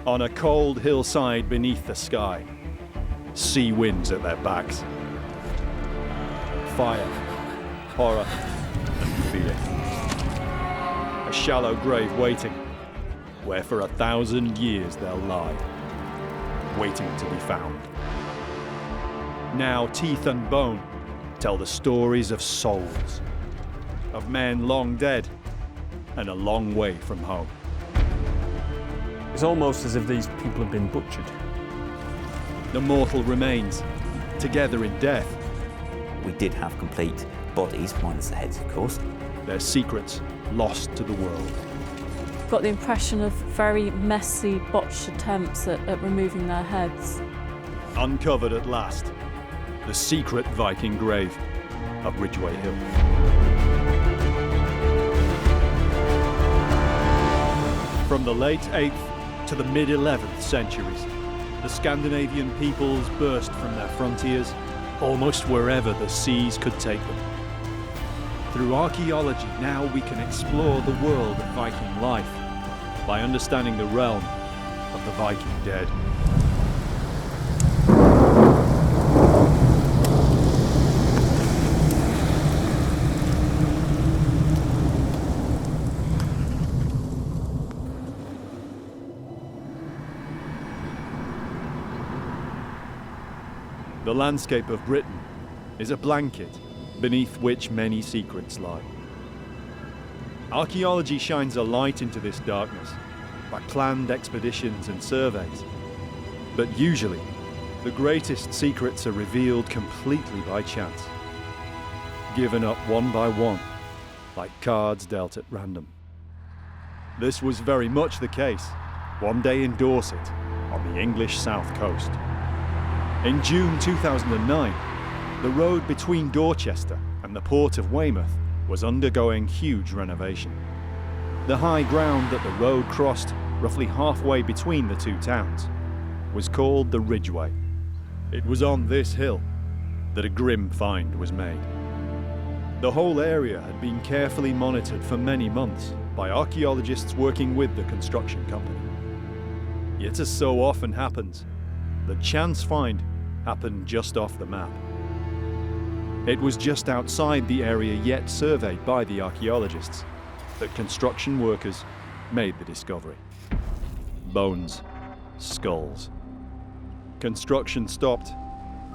On a cold hillside beneath the sky, sea winds at their backs. Fire, horror, and fear. A shallow grave waiting, where for 1,000 years they'll lie, waiting to be found. Now teeth and bone tell the stories of souls, of men long dead and a long way from home. It's almost as if these people have been butchered. The mortal remains, together in death. We did have complete bodies, minus the heads, of course. Their secrets lost to the world. Got the impression of very messy, botched attempts at removing their heads. Uncovered at last, the secret Viking grave of Ridgeway Hill. From the late 8th to the mid-11th centuries, the Scandinavian peoples burst from their frontiers almost wherever the seas could take them. Through archaeology, now we can explore the world of Viking life by understanding the realm of the Viking dead. The landscape of Britain is a blanket beneath which many secrets lie. Archaeology shines a light into this darkness by planned expeditions and surveys. But usually, the greatest secrets are revealed completely by chance, given up one by one, like cards dealt at random. This was very much the case one day in Dorset, on the English south coast. In June 2009, the road between Dorchester and the port of Weymouth was undergoing huge renovation. The high ground that the road crossed, roughly halfway between the two towns, was called the Ridgeway. It was on this hill that a grim find was made. The whole area had been carefully monitored for many months by archaeologists working with the construction company. Yet, as so often happens, the chance find happened just off the map. It was just outside the area yet surveyed by the archaeologists that construction workers made the discovery. Bones, skulls. Construction stopped,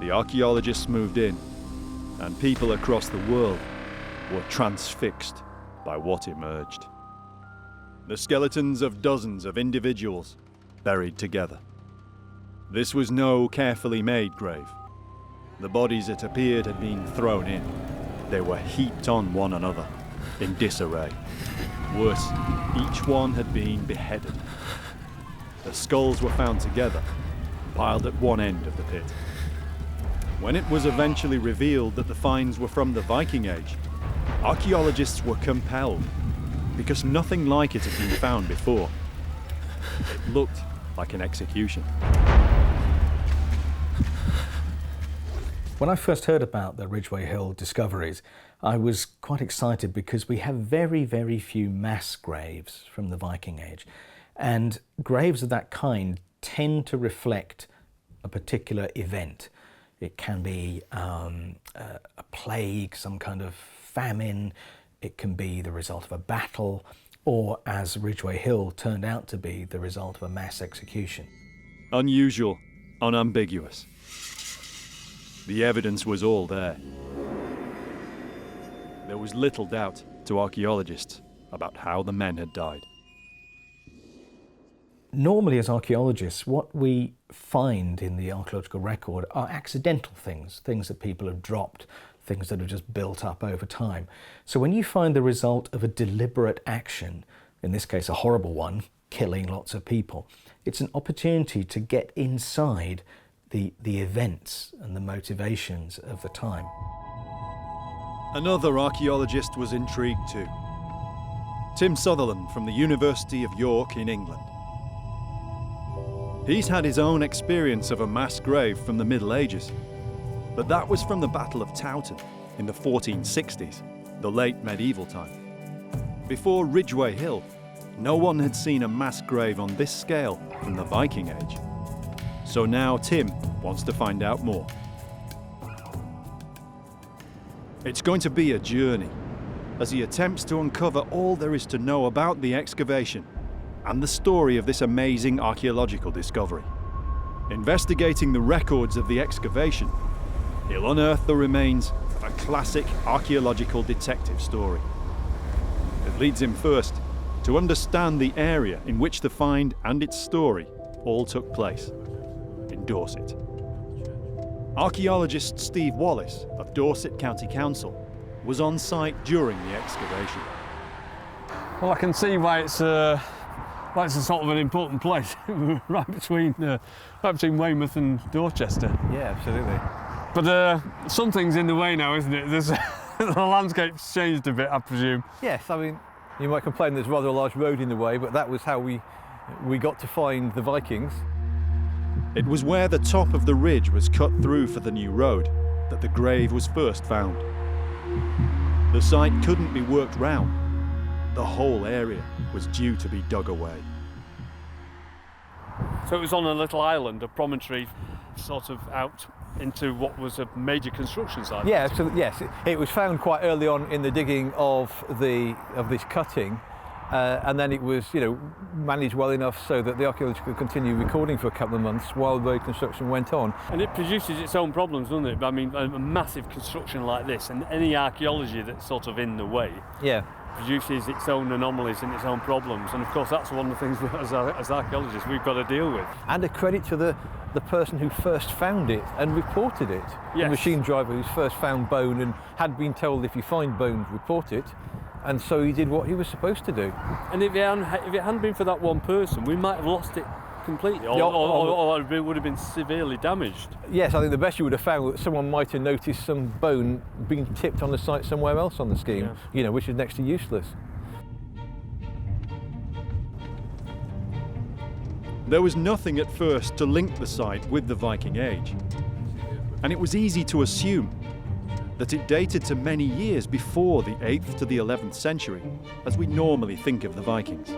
the archaeologists moved in, and people across the world were transfixed by what emerged. The skeletons of dozens of individuals buried together. This was no carefully made grave. The bodies, it appeared, had been thrown in. They were heaped on one another, in disarray. Worse, each one had been beheaded. The skulls were found together, piled at one end of the pit. When it was eventually revealed that the finds were from the Viking Age, archaeologists were compelled, because nothing like it had been found before. It looked like an execution. When I first heard about the Ridgeway Hill discoveries, I was quite excited because we have very, very few mass graves from the Viking Age. And graves of that kind tend to reflect a particular event. It can be a plague, some kind of famine. It can be the result of a battle, or, as Ridgeway Hill turned out to be, the result of a mass execution. Unusual, unambiguous. The evidence was all there. There was little doubt to archaeologists about how the men had died. Normally, as archaeologists, what we find in the archaeological record are accidental things, things that people have dropped, things that have just built up over time. So when you find the result of a deliberate action, in this case a horrible one, killing lots of people, it's an opportunity to get inside the events and the motivations of the time. Another archaeologist was intrigued too. Tim Sutherland from the University of York in England. He's had his own experience of a mass grave from the Middle Ages, but that was from the Battle of Towton in the 1460s, the late medieval time. Before Ridgeway Hill, no one had seen a mass grave on this scale from the Viking Age. So now Tim wants to find out more. It's going to be a journey as he attempts to uncover all there is to know about the excavation and the story of this amazing archaeological discovery. Investigating the records of the excavation, he'll unearth the remains of a classic archaeological detective story. It leads him first to understand the area in which the find and its story all took place, in Dorset. Archaeologist Steve Wallace of Dorset County Council was on site during the excavation. Well, I can see why it's a sort of an important place, right between Weymouth and Dorchester. Yeah, absolutely. But something's in the way now, isn't it? The landscape's changed a bit, I presume. Yes, I mean, you might complain there's rather a large road in the way, but that was how we got to find the Vikings. It was where the top of the ridge was cut through for the new road that the grave was first found. The site couldn't be worked round. The whole area was due to be dug away. So it was on a little island, a promontory, sort of out into what was a major construction site. Yeah, so yes, it was found quite early on in the digging of this cutting, and then it was, managed well enough so that the archaeologists could continue recording for a couple of months while road construction went on. And it produces its own problems, doesn't it? I mean, a massive construction like this, and any archaeology that's sort of in the way, yeah, produces its own anomalies and its own problems. And of course, that's one of the things as archaeologists we've got to deal with. And a credit to the person who first found it and reported it. Yes. The machine driver who's first found bone and had been told if you find bone, report it. And so he did what he was supposed to do. And if it hadn't been for that one person, we might have lost it completely, or it would have been severely damaged. Yes, I think the best you would have found that someone might have noticed some bone being tipped on the site somewhere else on the scheme, which is next to useless. There was nothing at first to link the site with the Viking Age, and it was easy to assume that it dated to many years before the 8th to the 11th century, as we normally think of the Vikings.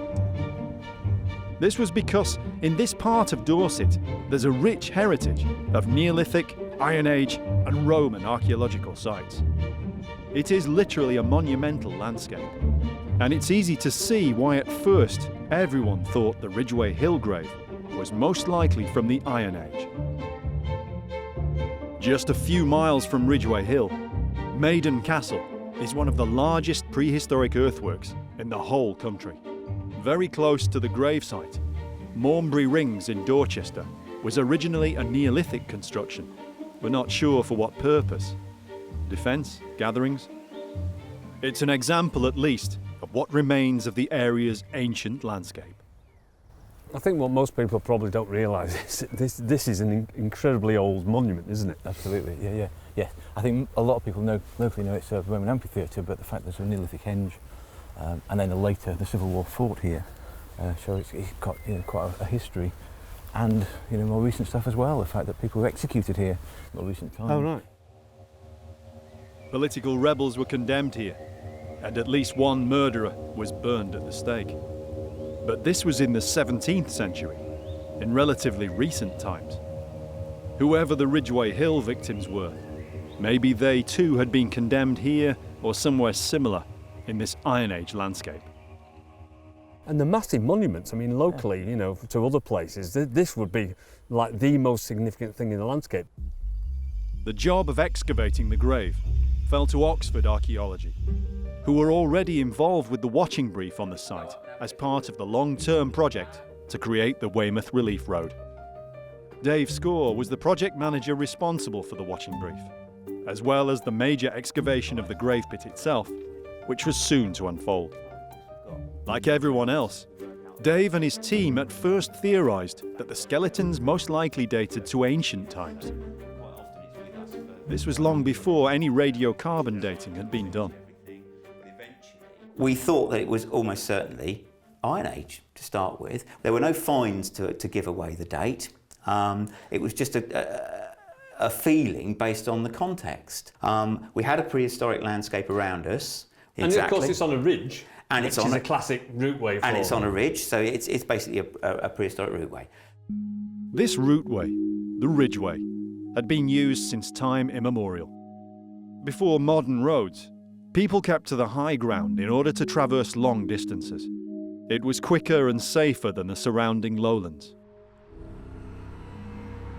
This was because in this part of Dorset, there's a rich heritage of Neolithic, Iron Age and Roman archaeological sites. It is literally a monumental landscape, and it's easy to see why at first everyone thought the Ridgeway Hill grave was most likely from the Iron Age. Just a few miles from Ridgeway Hill, Maiden Castle is one of the largest prehistoric earthworks in the whole country. Very close to the gravesite, Mornbury Rings in Dorchester was originally a Neolithic construction. We're not sure for what purpose. Defence? Gatherings? It's an example at least of what remains of the area's ancient landscape. I think what most people probably don't realise is this is an incredibly old monument, isn't it? Absolutely, yeah. I think a lot of people locally know it's a Roman amphitheatre, but the fact there's a Neolithic henge and then later the Civil War fort here, so it's got quite a history, and more recent stuff as well. The fact that people were executed here in more recent times. Oh right. Political rebels were condemned here, and at least one murderer was burned at the stake. But this was in the 17th century, in relatively recent times. Whoever the Ridgeway Hill victims were, maybe they too had been condemned here or somewhere similar in this Iron Age landscape. And the massive monuments, I mean, locally, to other places, this would be like the most significant thing in the landscape. The job of excavating the grave fell to Oxford Archaeology, who were already involved with the watching brief on the site as part of the long-term project to create the Weymouth Relief Road. Dave Score was the project manager responsible for the watching brief, as well as the major excavation of the grave pit itself, which was soon to unfold. Like everyone else, Dave and his team at first theorised that the skeletons most likely dated to ancient times. This was long before any radiocarbon dating had been done. We thought that it was almost certainly Iron Age to start with. There were no finds to give away the date. It was just a feeling based on the context. We had a prehistoric landscape around us. And of course it's on a ridge. And Which is a classic routeway. And it's on a ridge, so it's basically a prehistoric routeway. This routeway, the Ridgeway, had been used since time immemorial. Before modern roads, people kept to the high ground in order to traverse long distances. It was quicker and safer than the surrounding lowlands.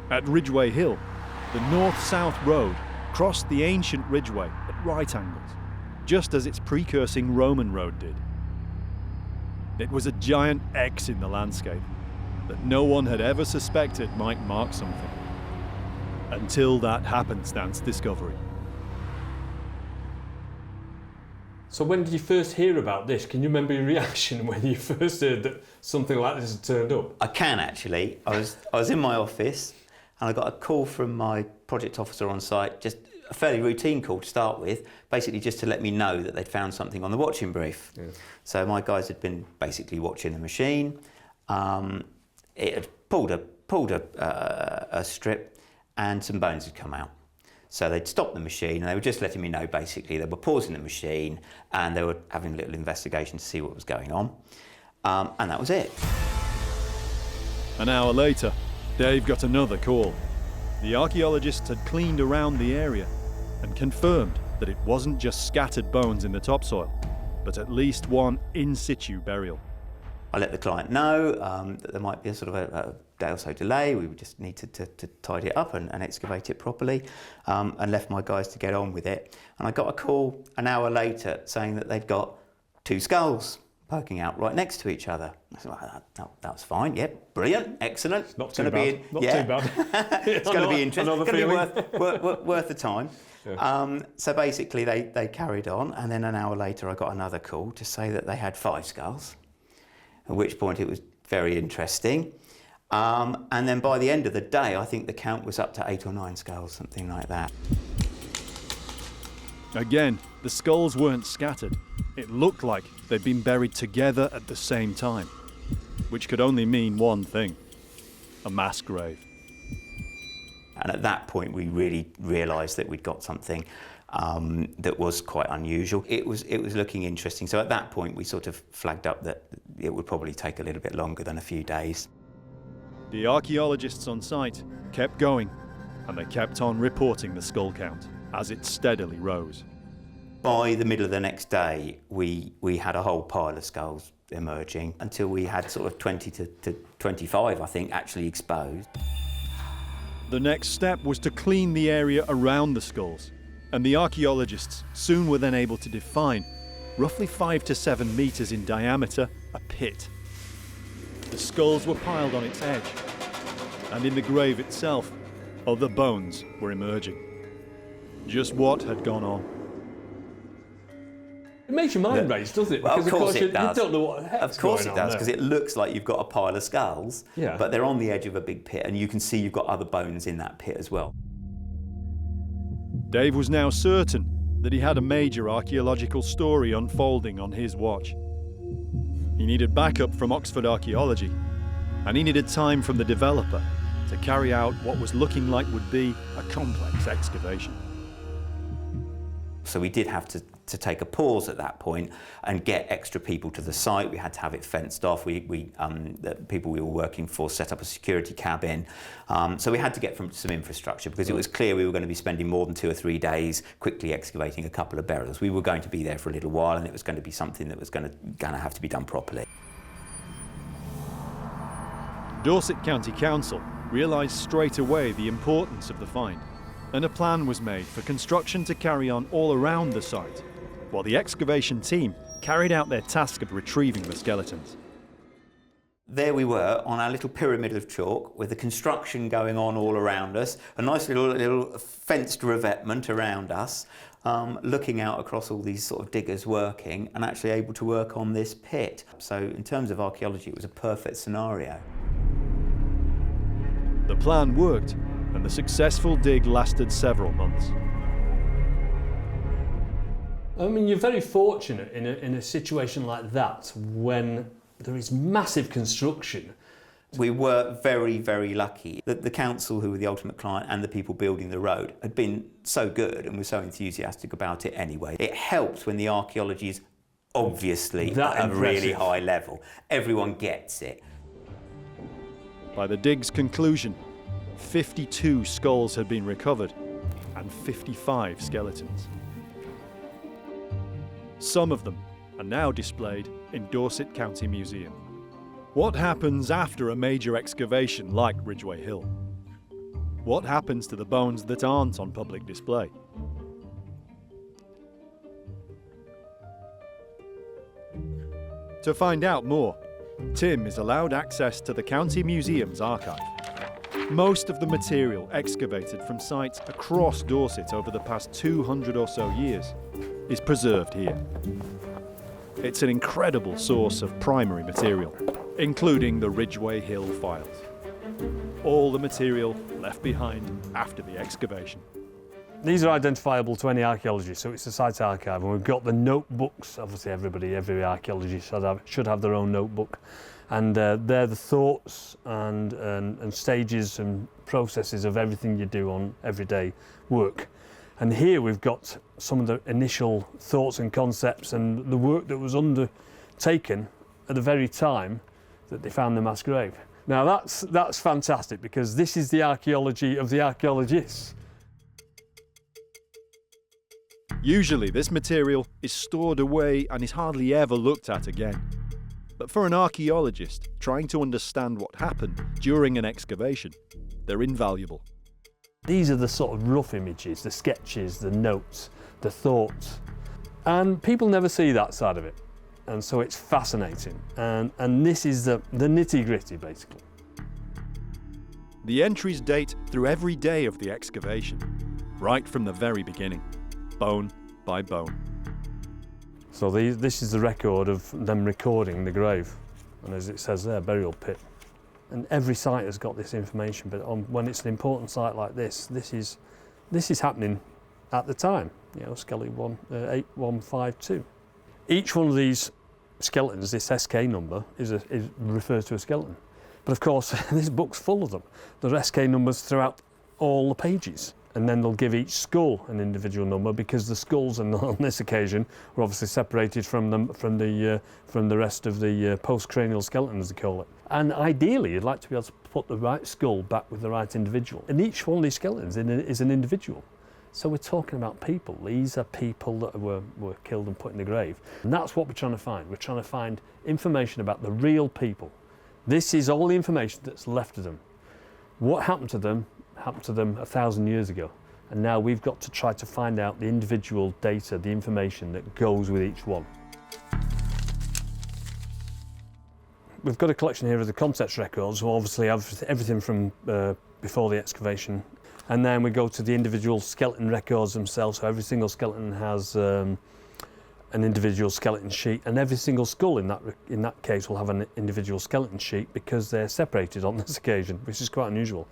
At Ridgeway Hill, the north-south road crossed the ancient Ridgeway at right angles, just as its precursing Roman road did. It was a giant X in the landscape that no one had ever suspected might mark something, until that happenstance discovery. So when did you first hear about this? Can you remember your reaction when you first heard that something like this had turned up? I can actually. I was in my office and I got a call from my project officer on site, just a fairly routine call to start with, basically just to let me know that they'd found something on the watching brief. Yeah. So my guys had been basically watching the machine. It had pulled a strip and some bones had come out. So they'd stopped the machine and they were just letting me know basically they were pausing the machine and they were having a little investigation to see what was going on. And that was it. An hour later, Dave got another call. The archaeologists had cleaned around the area and confirmed that it wasn't just scattered bones in the topsoil, but at least one in situ burial. I let the client know that there might be a sort of a day or so delay. We just needed to tidy it up and excavate it properly, and left my guys to get on with it. And I got a call an hour later saying that they'd got 2 skulls poking out right next to each other. I said, well, that was fine. Yep, brilliant, excellent. It's not too bad. Not too bad. It's going to be interesting. It's going to be worth the time. Yeah. So basically, they carried on, and then an hour later, I got another call to say that they had 5 skulls. At which point it was very interesting. And then by the end of the day, I think the count was up to 8 or 9 skulls, something like that. Again, the skulls weren't scattered. It looked like they'd been buried together at the same time, which could only mean one thing: a mass grave. And at that point, we really realised that we'd got something that was quite unusual. It was looking interesting. So at that point, we sort of flagged up that it would probably take a little bit longer than a few days. The archaeologists on site kept going, and they kept on reporting the skull count as it steadily rose. By the middle of the next day, we had a whole pile of skulls emerging until we had sort of 20 to 25, I think, actually exposed. The next step was to clean the area around the skulls, and the archaeologists soon were then able to define, roughly 5 to 7 meters in diameter, a pit. The skulls were piled on its edge, and in the grave itself, other bones were emerging. Just what had gone on? It makes your mind race, doesn't it? Well, because of course it does. You don't know what the heck's Of course going it on does, there. because it looks like you've got a pile of skulls, Yeah. but they're on the edge of a big pit, and you can see you've got other bones in that pit as well. Dave was now certain that he had a major archaeological story unfolding on his watch. He needed backup from Oxford Archaeology, and he needed time from the developer to carry out what was looking like would be a complex excavation. So we did have to take a pause at that point and get extra people to the site. We had to have it fenced off. The people we were working for set up a security cabin. So we had to get some infrastructure because it was clear we were going to be spending more than 2 or 3 days quickly excavating a couple of burials. We were going to be there for a little while, and it was going to be something that was going to have to be done properly. Dorset County Council realised straight away the importance of the find, and a plan was made for construction to carry on all around the site, while the excavation team carried out their task of retrieving the skeletons. There we were on our little pyramid of chalk with the construction going on all around us, a nice little fenced revetment around us, looking out across all these sort of diggers working and actually able to work on this pit. So in terms of archaeology, it was a perfect scenario. The plan worked, and the successful dig lasted several months. I mean, you're very fortunate in a situation like that when there is massive construction. We were very, very lucky that the council, who were the ultimate client, and the people building the road had been so good and were so enthusiastic about it anyway. It helps when the archaeology is obviously That at a really impressive. high level. Everyone gets it. By the dig's conclusion, 52 skulls had been recovered and 55 skeletons. Some of them are now displayed in Dorset County Museum. What happens after a major excavation like Ridgeway Hill? What happens to the bones that aren't on public display? To find out more, Tim is allowed access to the County Museum's archive. Most of the material excavated from sites across Dorset over the past 200 or so years is preserved here. It's an incredible source of primary material, including the Ridgeway Hill files. All the material left behind after the excavation. These are identifiable to any archaeologist, so it's a site archive, and we've got the notebooks. Obviously every archaeologist should have their own notebook, and they're the thoughts and stages and processes of everything you do on everyday work. And here we've got some of the initial thoughts and concepts and the work that was undertaken at the very time that they found the mass grave. Now that's fantastic, because this is the archaeology of the archaeologists. Usually this material is stored away and is hardly ever looked at again. But for an archaeologist trying to understand what happened during an excavation, they're invaluable. These are the sort of rough images, the sketches, the notes, the thoughts. And people never see that side of it. And so it's fascinating. And this is the nitty-gritty, basically. The entries date through every day of the excavation, right from the very beginning, bone by bone. So this is the record of them recording the grave. And as it says there, burial pit. And every site has got this information, but when it's an important site like this is happening at the time. You know, skeleton 8152. Each one of these skeletons, this SK number, refers to a skeleton. But of course, this book's full of them. There are SK numbers throughout all the pages, and then they'll give each skull an individual number, because the skulls on this occasion were obviously separated from the rest of the post-cranial skeleton, as they call it. And ideally, you'd like to be able to put the right skull back with the right individual. And each one of these skeletons is an individual. So we're talking about people. These are people that were killed and put in the grave. And that's what we're trying to find. We're trying to find information about the real people. This is all the information that's left of them. What happened to them 1,000 years ago. And now we've got to try to find out the individual data, the information that goes with each one. We've got a collection here of the context records, so obviously everything from before the excavation. And then we go to the individual skeleton records themselves, so every single skeleton has an individual skeleton sheet, and every single skull in that case will have an individual skeleton sheet, because they're separated on this occasion, which is quite unusual.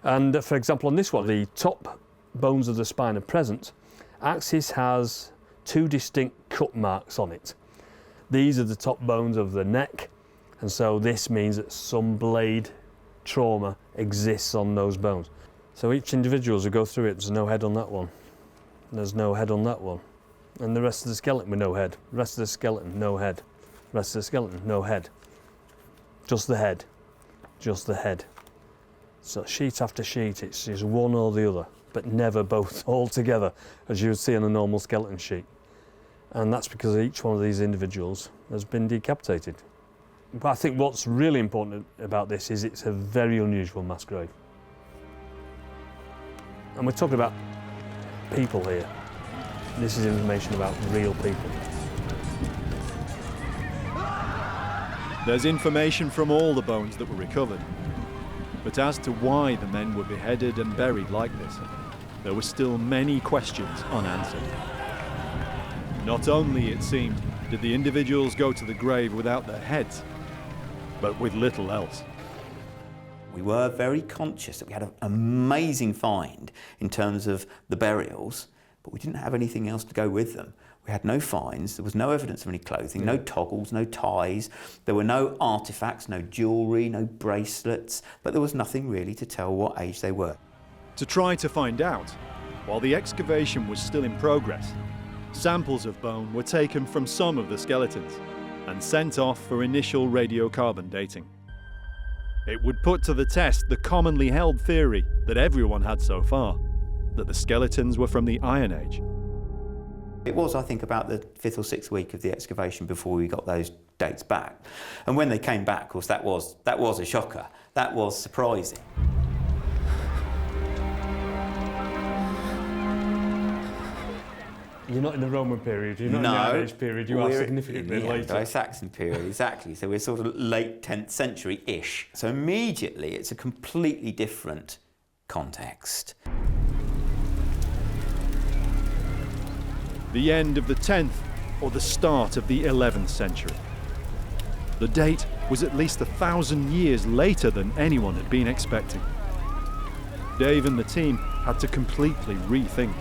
And for example, on this one, the top bones of the spine are present. Axis has 2 distinct cut marks on it. These are the top bones of the neck, and so this means that some blade trauma exists on those bones. So each individual, as we go through it, there's no head on that one, there's no head on that one, and the rest of the skeleton with no head, the rest of the skeleton, no head, the rest of the skeleton, no head, just the head, just the head. So sheet after sheet, it's just one or the other, but never both all together, as you would see on a normal skeleton sheet. And that's because each one of these individuals has been decapitated. But I think what's really important about this is it's a very unusual mass grave. And we're talking about people here. This is information about real people. There's information from all the bones that were recovered. But as to why the men were beheaded and buried like this, there were still many questions unanswered. Not only, it seemed, did the individuals go to the grave without their heads, but with little else. We were very conscious that we had an amazing find in terms of the burials, but we didn't have anything else to go with them. We had no finds, there was no evidence of any clothing, no toggles, no ties, there were no artefacts, no jewellery, no bracelets, but there was nothing really to tell what age they were. To try to find out, while the excavation was still in progress, Samples of bone were taken from some of the skeletons and sent off for initial radiocarbon dating. It would put to the test the commonly held theory that everyone had so far, that the skeletons were from the Iron Age. It was, I think, about the 5th or 6th week of the excavation before we got those dates back. And when they came back, of course, that was a shocker. That was surprising. You're not in the Roman period, you're not in the Iron Age period, you are significantly in the later. Anglo-Saxon period, exactly. So we're sort of late 10th century-ish. So immediately it's a completely different context. The end of the 10th or the start of the 11th century. The date was at least 1,000 years later than anyone had been expecting. Dave and the team had to completely rethink.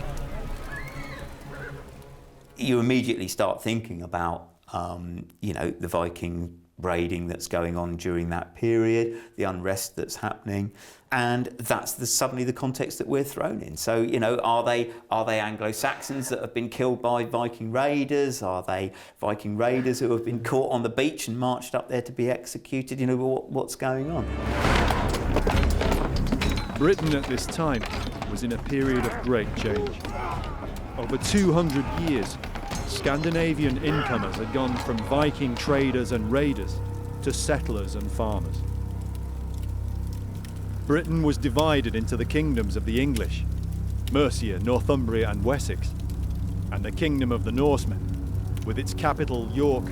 You immediately start thinking about, the Viking raiding that's going on during that period, the unrest that's happening, and that's suddenly the context that we're thrown in. So, are they Anglo-Saxons that have been killed by Viking raiders? Are they Viking raiders who have been caught on the beach and marched up there to be executed? What's going on? Britain at this time was in a period of great change. Over 200 years, Scandinavian incomers had gone from Viking traders and raiders to settlers and farmers. Britain was divided into the kingdoms of the English, Mercia, Northumbria and Wessex, and the kingdom of the Norsemen, with its capital York,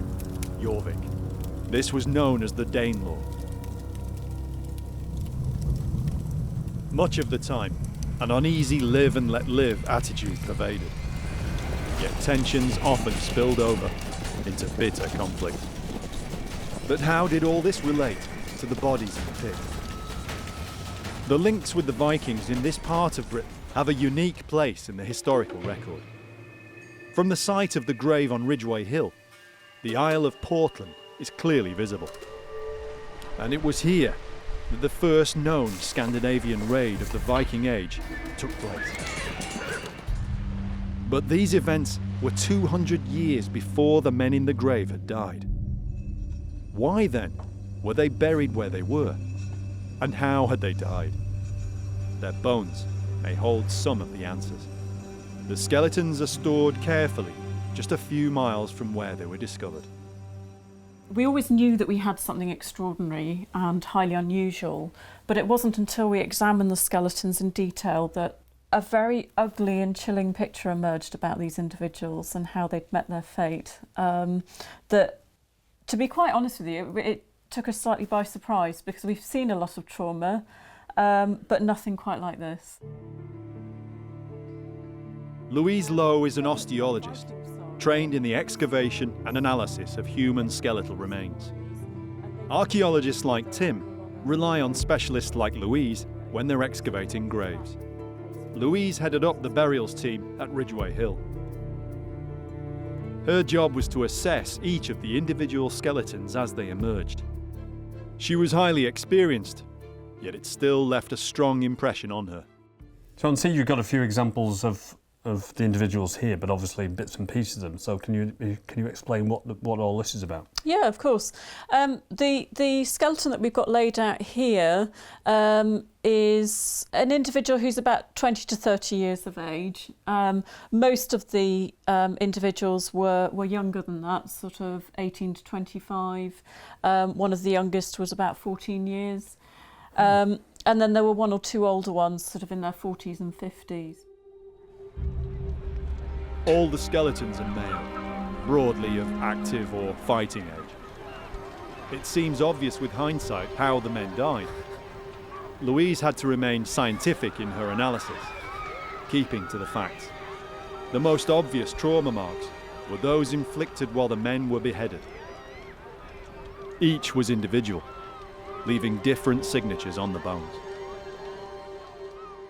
Jorvik. This was known as the Danelaw. Much of the time, an uneasy live and let live attitude pervaded. Yet tensions often spilled over into bitter conflict. But how did all this relate to the bodies in the pit? The links with the Vikings in this part of Britain have a unique place in the historical record. From the site of the grave on Ridgeway Hill, the Isle of Portland is clearly visible. And it was here that the first known Scandinavian raid of the Viking Age took place. But these events were 200 years before the men in the grave had died. Why then were they buried where they were? And how had they died? Their bones may hold some of the answers. The skeletons are stored carefully just a few miles from where they were discovered. We always knew that we had something extraordinary and highly unusual, but it wasn't until we examined the skeletons in detail that a very ugly and chilling picture emerged about these individuals and how they'd met their fate. That, to be quite honest with you, it took us slightly by surprise because we've seen a lot of trauma, but nothing quite like this. Louise Lowe is an osteologist, trained in the excavation and analysis of human skeletal remains. Archaeologists like Tim rely on specialists like Louise when they're excavating graves. Louise headed up the burials team at Ridgeway Hill. Her job was to assess each of the individual skeletons as they emerged. She was highly experienced, yet it still left a strong impression on her. So I see you've got a few examples of the individuals here, but obviously bits and pieces of them. So can you explain what all this is about? Yeah, of course. The skeleton that we've got laid out here is an individual who's about 20 to 30 years of age. Most of the individuals were younger than that, sort of 18 to 25. One of the youngest was about 14 years. And then there were one or two older ones, sort of in their 40s and 50s. All the skeletons are male, broadly of active or fighting age. It seems obvious with hindsight how the men died. Louise had to remain scientific in her analysis, keeping to the facts. The most obvious trauma marks were those inflicted while the men were beheaded. Each was individual, leaving different signatures on the bones.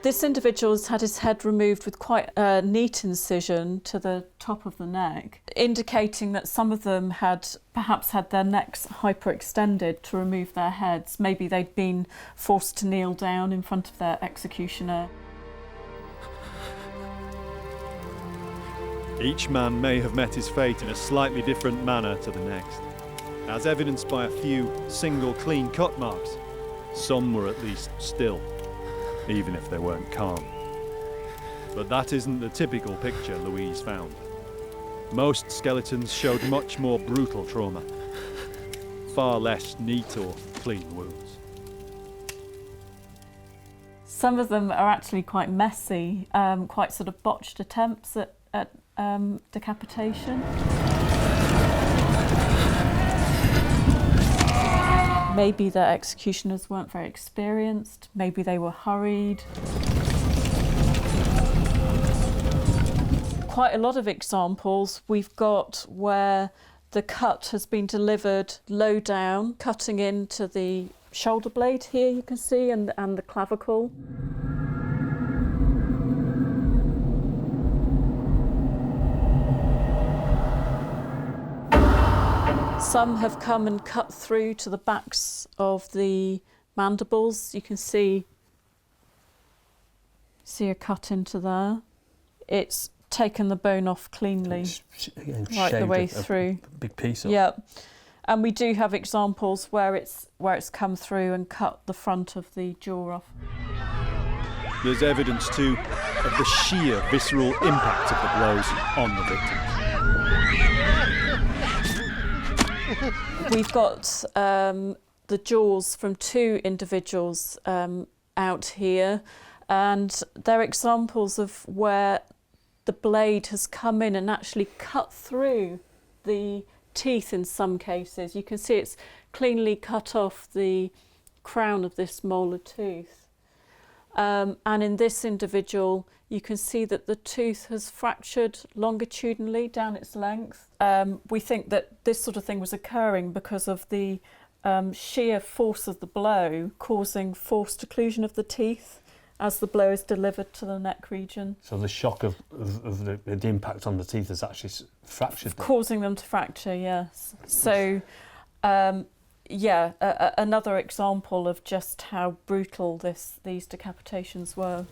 This individual's had his head removed with quite a neat incision to the top of the neck, indicating that some of them had perhaps had their necks hyperextended to remove their heads. Maybe they'd been forced to kneel down in front of their executioner. Each man may have met his fate in a slightly different manner to the next, as evidenced by a few single clean cut marks. Some were at least still, even if they weren't calm. But that isn't the typical picture Louise found. Most skeletons showed much more brutal trauma, far less neat or clean wounds. Some of them are actually quite messy, quite sort of botched attempts at decapitation. Maybe the executioners weren't very experienced, maybe they were hurried. Quite a lot of examples we've got where the cut has been delivered low down, cutting into the shoulder blade here, you can see, and the clavicle. Some have come and cut through to the backs of the mandibles. You can see a cut into there. It's taken the bone off cleanly, right the way through. A big piece of. Yeah, and we do have examples where it's come through and cut the front of the jaw off. There's evidence too of the sheer visceral impact of the blows on the victims. We've got the jaws from 2 individuals out here, and they're examples of where the blade has come in and actually cut through the teeth in some cases. You can see it's cleanly cut off the crown of this molar tooth. And in this individual, you can see that the tooth has fractured longitudinally down its length. We think that this sort of thing was occurring because of the sheer force of the blow causing forced occlusion of the teeth as the blow is delivered to the neck region. So the shock of the impact on the teeth has actually fractured them. Causing them to fracture, yes. So, another example of just how brutal these decapitations were.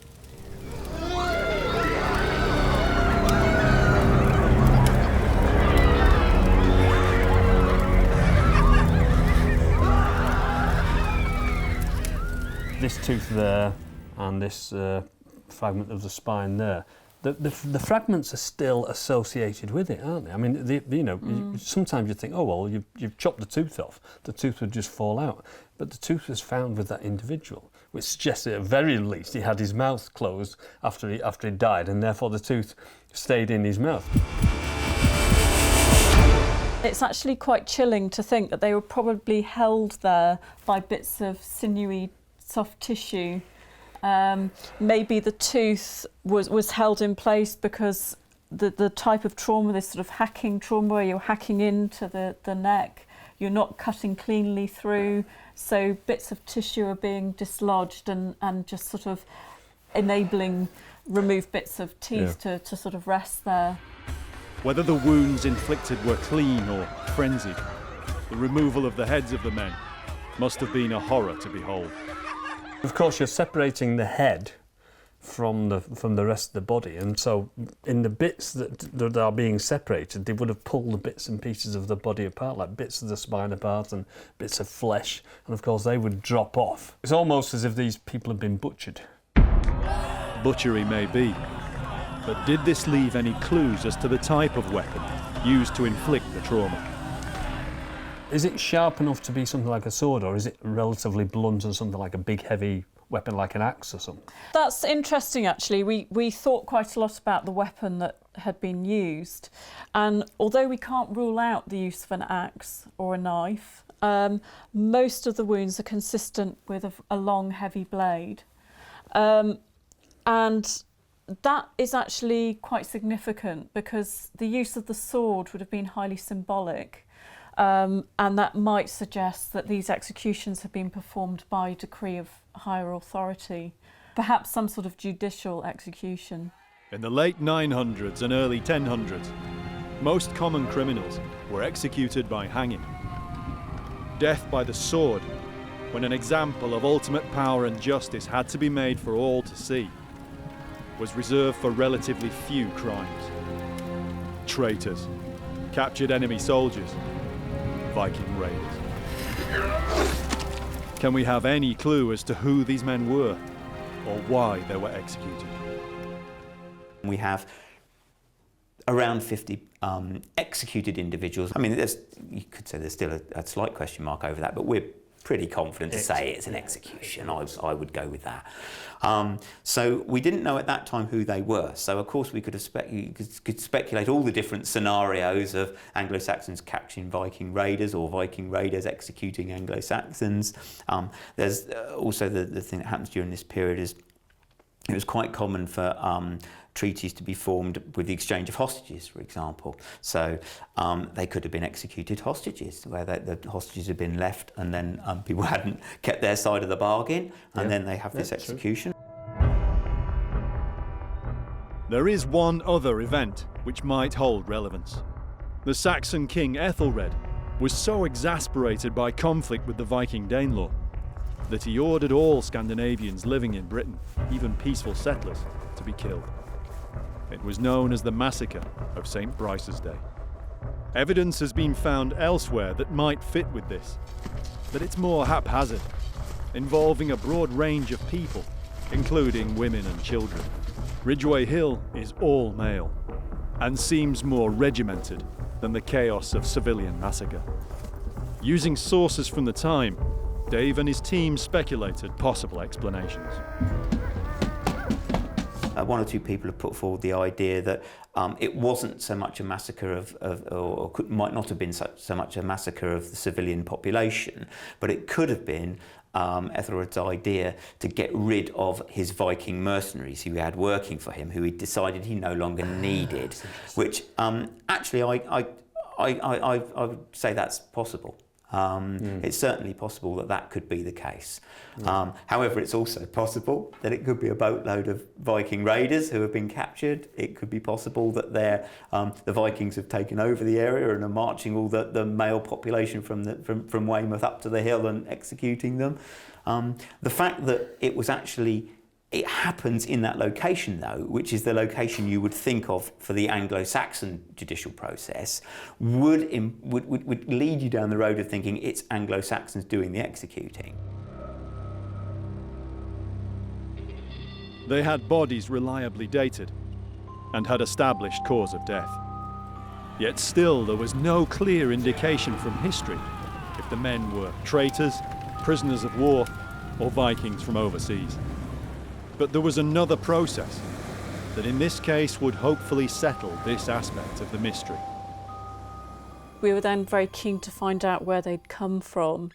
This tooth there and this fragment of the spine there, the fragments are still associated with it, aren't they? I mean, sometimes you think, oh well, you've chopped the tooth off, the tooth would just fall out. But the tooth was found with that individual, which suggests that at very least he had his mouth closed after he died, and therefore the tooth stayed in his mouth. It's actually quite chilling to think that they were probably held there by bits of sinewy soft tissue. Maybe the tooth was held in place because the type of trauma, this sort of hacking trauma where you're hacking into the neck, you're not cutting cleanly through, so bits of tissue are being dislodged and just sort of enabling removed bits of teeth to sort of rest there. Whether the wounds inflicted were clean or frenzied, the removal of the heads of the men must have been a horror to behold. Of course, you're separating the head from the rest of the body, and so in the bits that are being separated, they would have pulled the bits and pieces of the body apart, like bits of the spine apart and bits of flesh, and of course they would drop off. It's almost as if these people have been butchered. Butchery may be, but did this leave any clues as to the type of weapon used to inflict the trauma? Is it sharp enough to be something like a sword, or is it relatively blunt and something like a big heavy weapon like an axe or something? That's interesting actually. We thought quite a lot about the weapon that had been used, and although we can't rule out the use of an axe or a knife, most of the wounds are consistent with a long heavy blade. And that is actually quite significant because the use of the sword would have been highly symbolic. And that might suggest that these executions have been performed by decree of higher authority, perhaps some sort of judicial execution. In the late 900s and early 1000s, most common criminals were executed by hanging. Death by the sword, when an example of ultimate power and justice had to be made for all to see, was reserved for relatively few crimes. traitors, captured enemy soldiers, Viking raiders. Can we have any clue as to who these men were or why they were executed? We have around 50 executed individuals. I mean, you could say there's still a slight question mark over that, but we're pretty confident to say it's an execution. I would go with that. So we didn't know at that time who they were. So of course we could speculate all the different scenarios of Anglo-Saxons capturing Viking raiders or Viking raiders executing Anglo-Saxons. There's also the thing that happens during this period is it was quite common for treaties to be formed with the exchange of hostages, for example. So they could have been executed hostages, where the hostages had been left and then people hadn't kept their side of the bargain, and then they have this execution. There is one other event which might hold relevance. The Saxon king Ethelred was so exasperated by conflict with the Viking Danelaw that he ordered all Scandinavians living in Britain, even peaceful settlers, to be killed. It was known as the Massacre of St. Brice's Day. Evidence has been found elsewhere that might fit with this, but it's more haphazard, involving a broad range of people, including women and children. Ridgeway Hill is all male, and seems more regimented than the chaos of civilian massacre. Using sources from the time, Dave and his team speculated possible explanations. One or two people have put forward the idea that it wasn't so much a massacre might not have been so much a massacre of the civilian population, but it could have been Ethelred's idea to get rid of his Viking mercenaries who he had working for him, who he decided he no longer needed. Which actually, I would say that's possible. It's certainly possible that could be the case. However, it's also possible that it could be a boatload of Viking raiders who have been captured. It could be possible that the Vikings have taken over the area and are marching all the male population from Weymouth up to the hill and executing them. The fact that it happens in that location, though, which is the location you would think of for the Anglo-Saxon judicial process, would lead you down the road of thinking it's Anglo-Saxons doing the executing. They had bodies reliably dated and had established cause of death. Yet still there was no clear indication from history if the men were traitors, prisoners of war, or Vikings from overseas. But there was another process that in this case would hopefully settle this aspect of the mystery. We were then very keen to find out where they'd come from.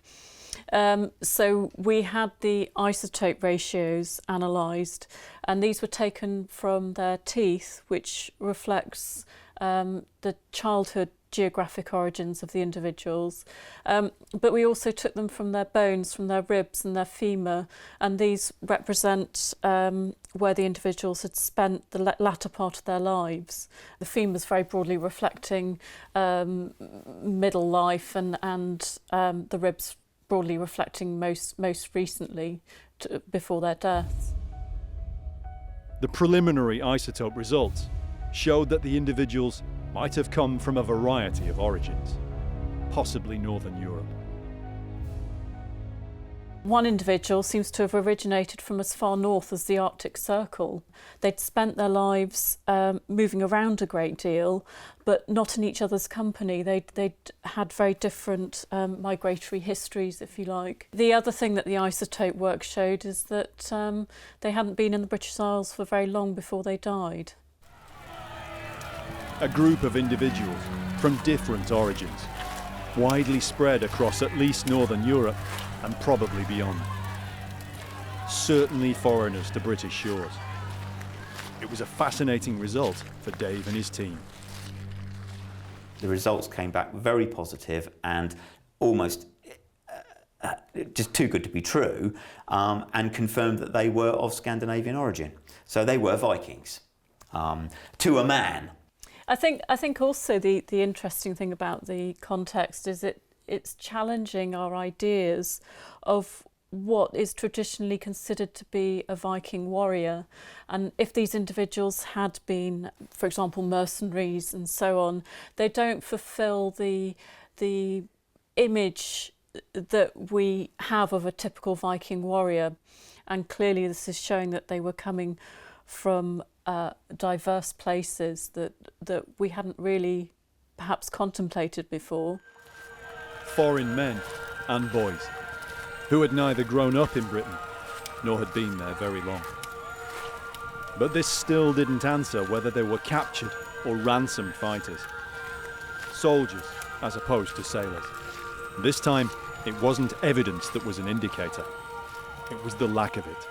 So we had the isotope ratios analysed, and these were taken from their teeth, which reflects the childhood geographic origins of the individuals. But we also took them from their bones, from their ribs and their femur, and these represent where the individuals had spent the latter part of their lives. The femurs very broadly reflecting middle life, and the ribs broadly reflecting most recently before their deaths. The preliminary isotope results showed that the individuals might have come from a variety of origins, possibly Northern Europe. One individual seems to have originated from as far north as the Arctic Circle. They'd spent their lives moving around a great deal, but not in each other's company. They'd had very different migratory histories, if you like. The other thing that the isotope work showed is that they hadn't been in the British Isles for very long before they died. A group of individuals from different origins, widely spread across at least Northern Europe and probably beyond. Certainly foreigners to British shores. It was a fascinating result for Dave and his team. The results came back very positive and almost just too good to be true, and confirmed that they were of Scandinavian origin. So they were Vikings, to a man. I think also the interesting thing about the context is it's challenging our ideas of what is traditionally considered to be a Viking warrior. And if these individuals had been, for example, mercenaries and so on, they don't fulfill the image that we have of a typical Viking warrior. And clearly this is showing that they were coming from diverse places that we hadn't really perhaps contemplated before. Foreign men and boys who had neither grown up in Britain nor had been there very long. But this still didn't answer whether they were captured or ransomed fighters. Soldiers as opposed to sailors. This time it wasn't evidence that was an indicator. It was the lack of it.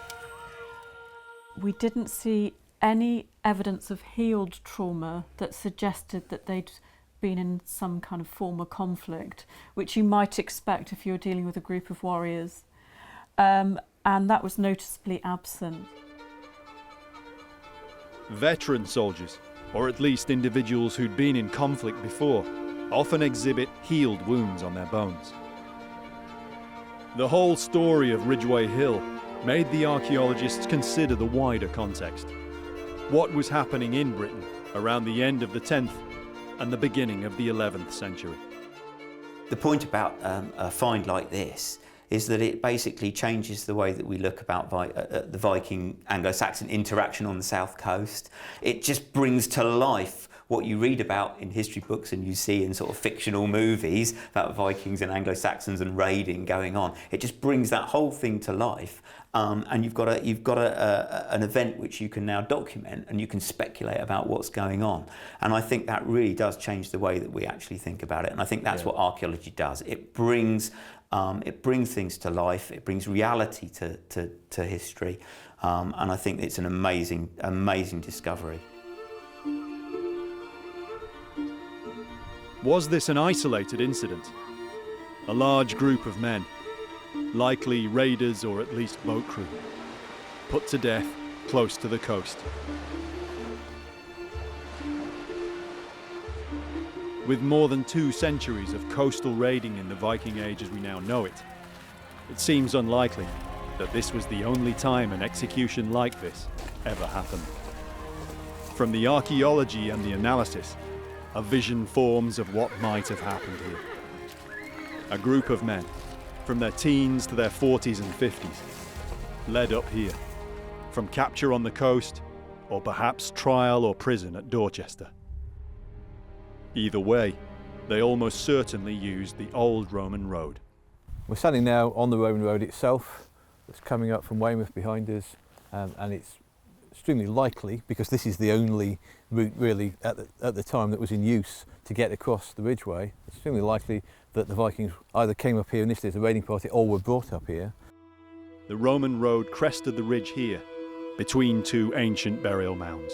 We didn't see any evidence of healed trauma that suggested that they'd been in some kind of former conflict, which you might expect if you were dealing with a group of warriors. And that was noticeably absent. Veteran soldiers, or at least individuals who'd been in conflict before, often exhibit healed wounds on their bones. The whole story of Ridgeway Hill made the archaeologists consider the wider context. What was happening in Britain around the end of the 10th and the beginning of the 11th century. The point about a find like this is that it basically changes the way that we look about the Viking Anglo-Saxon interaction on the south coast. It just brings to life what you read about in history books and you see in sort of fictional movies about Vikings and Anglo-Saxons and raiding going on. It just brings that whole thing to life, and you've got an event which you can now document and you can speculate about what's going on. And I think that really does change the way that we actually think about it. And I think that's what archaeology does. It brings things to life. It brings reality to history, and I think it's an amazing discovery. Was this an isolated incident? A large group of men, likely raiders or at least boat crew, put to death close to the coast. With more than 2 centuries of coastal raiding in the Viking Age as we now know it, it seems unlikely that this was the only time an execution like this ever happened. From the archaeology and the analysis, a vision forms of what might have happened here. A group of men, from their teens to their 40s and 50s, led up here, from capture on the coast, or perhaps trial or prison at Dorchester. Either way, they almost certainly used the old Roman road. We're standing now on the Roman road itself. It's coming up from Weymouth behind us, and it's extremely likely, because this is the only route really at the time that was in use to get across the Ridgeway, it's extremely likely that the Vikings either came up here initially as a raiding party or were brought up here. The Roman road crested the ridge here, between 2 ancient burial mounds.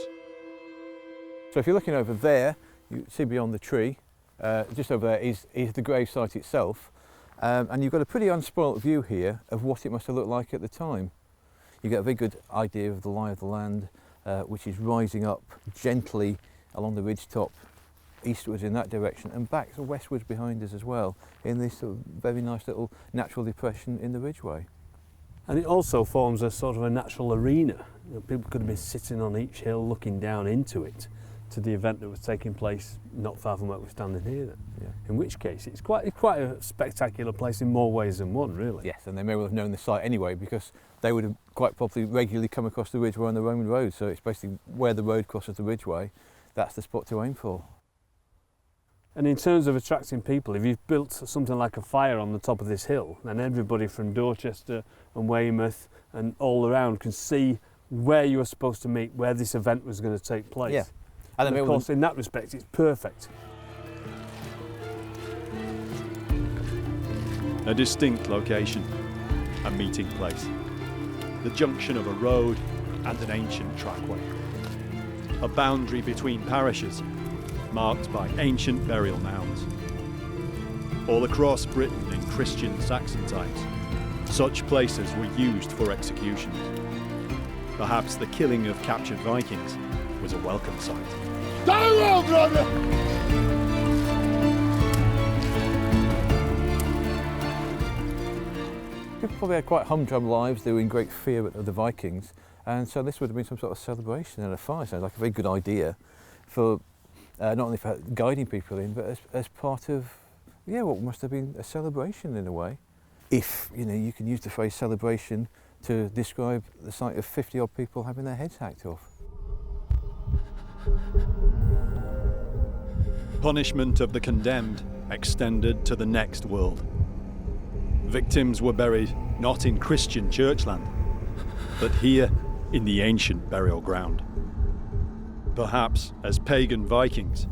So if you're looking over there, you see beyond the tree, just over there is the grave site itself, and you've got a pretty unspoilt view here of what it must have looked like at the time. You get a very good idea of the lie of the land, which is rising up gently along the ridge top, eastwards in that direction, and back to westwards behind us as well, in this sort of very nice little natural depression in the Ridgeway. And it also forms a sort of a natural arena. You know, people could have been sitting on each hill looking down into it to the event that was taking place not far from where we're standing here then. Yeah. In which case it's quite a spectacular place in more ways than one, really. Yes, and they may well have known the site anyway, because they would have quite probably regularly come across the Ridgeway on the Roman road, so it's basically where the road crosses the Ridgeway, that's the spot to aim for. And in terms of attracting people, if you've built something like a fire on the top of this hill, then everybody from Dorchester and Weymouth and all around can see where you were supposed to meet, where this event was going to take place. Yeah. And of course, in that respect, it's perfect. A distinct location, a meeting place, the junction of a road and an ancient trackway, a boundary between parishes, marked by ancient burial mounds. All across Britain in Christian Saxon times, such places were used for executions. Perhaps the killing of captured Vikings was a welcome sight. Go on, brother! people probably had quite humdrum lives. They were in great fear of the Vikings, and so this would have been some sort of celebration and a fire. Sounds like a very good idea for not only for guiding people in, but as part of what must have been a celebration in a way. If you can use the phrase celebration to describe the sight of 50-odd people having their heads hacked off. Punishment of the condemned extended to the next world. Victims were buried not in Christian churchland, but here in the ancient burial ground. Perhaps as pagan Vikings,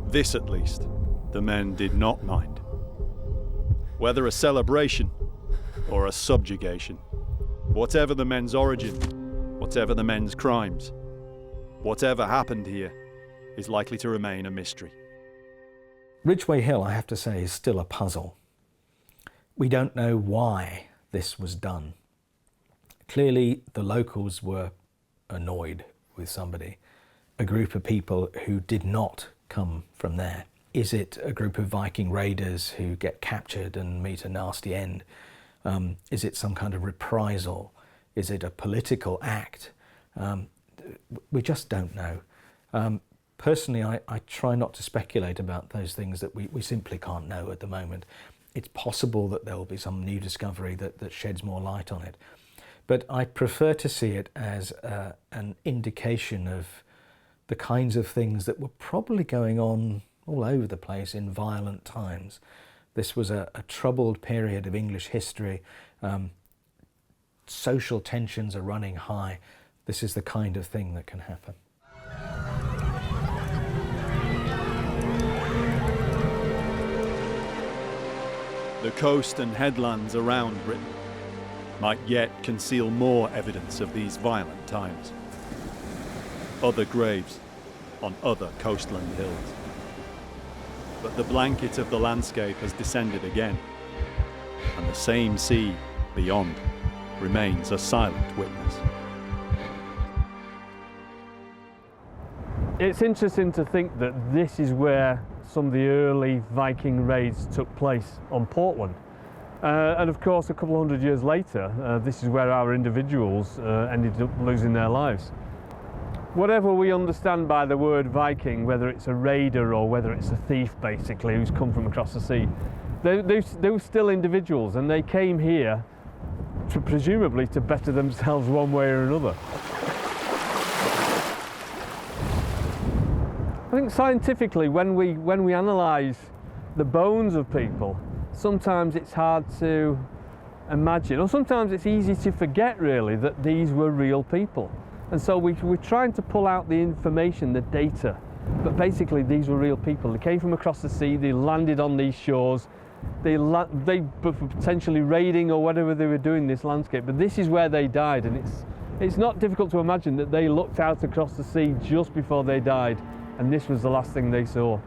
this at least the men did not mind. Whether a celebration or a subjugation, whatever the men's origin, whatever the men's crimes, whatever happened here is likely to remain a mystery. Ridgeway Hill, I have to say, is still a puzzle. We don't know why this was done. Clearly, the locals were annoyed with somebody, a group of people who did not come from there. Is it a group of Viking raiders who get captured and meet a nasty end? Is it some kind of reprisal? Is it a political act? We just don't know. Personally, I try not to speculate about those things that we simply can't know at the moment. It's possible that there will be some new discovery that sheds more light on it. But I prefer to see it as an indication of the kinds of things that were probably going on all over the place in violent times. This was a troubled period of English history. Social tensions are running high. This is the kind of thing that can happen. The coast and headlands around Britain might yet conceal more evidence of these violent times. Other graves on other coastland hills. But the blanket of the landscape has descended again, and the same sea beyond remains a silent witness. It's interesting to think that this is where some of the early Viking raids took place on Portland. And of course, a couple of hundred years later, this is where our individuals ended up losing their lives. Whatever we understand by the word Viking, whether it's a raider or whether it's a thief basically who's come from across the sea, they were still individuals, and they came here presumably to better themselves one way or another. I think scientifically, when we analyse the bones of people, sometimes it's hard to imagine, or sometimes it's easy to forget really, that these were real people. And so we're trying to pull out the information, the data, but basically these were real people. They came from across the sea, they landed on these shores, they were potentially raiding or whatever they were doing this landscape, but this is where they died, and it's not difficult to imagine that they looked out across the sea just before they died, and this was the last thing they saw.